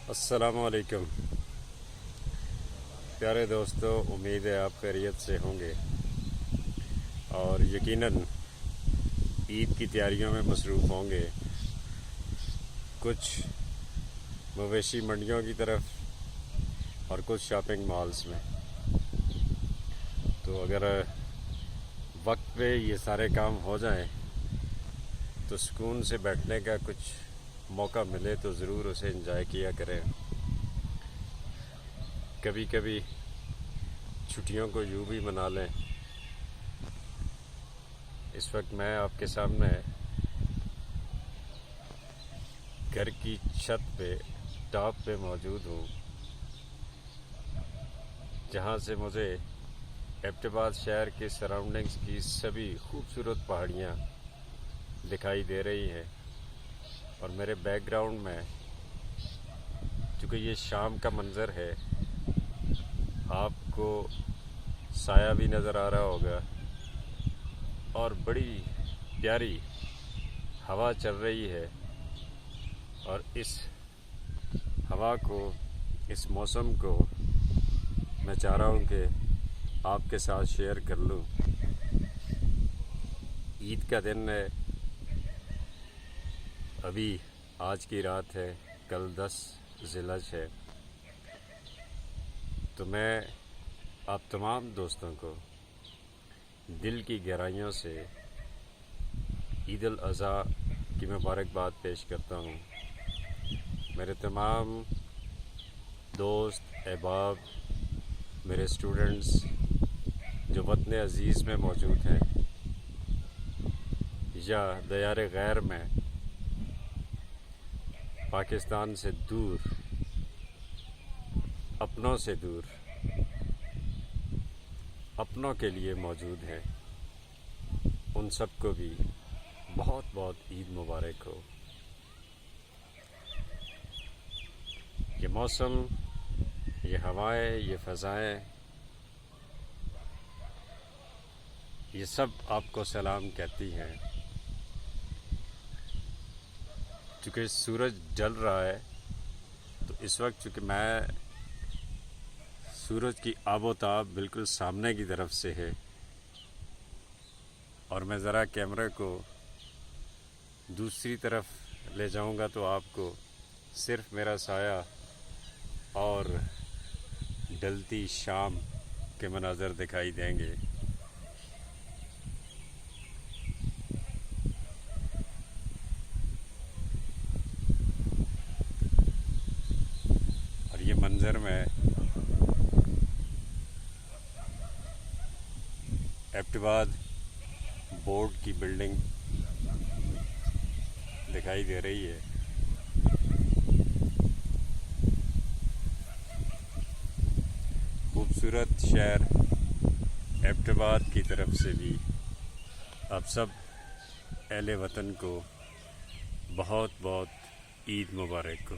अस्सलामुअलैकुम प्यारे दोस्तों, उम्मीद है आप खैरियत से होंगे और यकीनन ईद की तैयारियों में मसरूफ़ होंगे। कुछ मवेशी मंडियों की तरफ और कुछ शॉपिंग मॉल्स में। तो अगर वक्त पे ये सारे काम हो जाएं तो सुकून से बैठने का कुछ मौका मिले तो ज़रूर उसे एंजॉय किया करें। कभी कभी छुट्टियों को यूँ भी मना लें। इस वक्त मैं आपके सामने घर की छत पे टॉप पे मौजूद हूँ, जहाँ से मुझे एबटाबाद शहर के सराउंडिंग्स की सभी खूबसूरत पहाड़ियाँ दिखाई दे रही हैं। और मेरे बैकग्राउंड में, चूँकि ये शाम का मंज़र है, आपको साया भी नज़र आ रहा होगा और बड़ी प्यारी हवा चल रही है। और इस हवा को, इस मौसम को मैं चाह रहा हूँ कि आपके साथ शेयर कर लूँ। ईद का दिन है, अभी आज की रात है, कल 10 ज़िलहज है। तो मैं आप तमाम दोस्तों को दिल की गहराइयों से ईद उल अज़हा की मुबारकबाद पेश करता हूँ। मेरे तमाम दोस्त अहबाब, मेरे स्टूडेंट्स जो वतन अज़ीज़ में मौजूद हैं या दयार गैर में, पाकिस्तान से दूर, अपनों से दूर, अपनों के लिए मौजूद हैं, उन सब को भी बहुत बहुत ईद मुबारक हो। ये मौसम, ये हवाएं, ये फ़ज़ाएं, ये सब आपको सलाम कहती हैं। चूँकि सूरज ढल रहा है तो इस वक्त चूँकि मैं सूरज की आबोताब बिल्कुल सामने की तरफ से है और मैं ज़रा कैमरे को दूसरी तरफ ले जाऊंगा तो आपको सिर्फ मेरा साया और ढलती शाम के मनाज़र दिखाई देंगे। और ये मंज़र में एबटाबाद बोर्ड की बिल्डिंग दिखाई दे रही है। खूबसूरत शहर एबटाबाद की तरफ से भी आप सब अहले वतन को बहुत बहुत ईद मुबारक हो।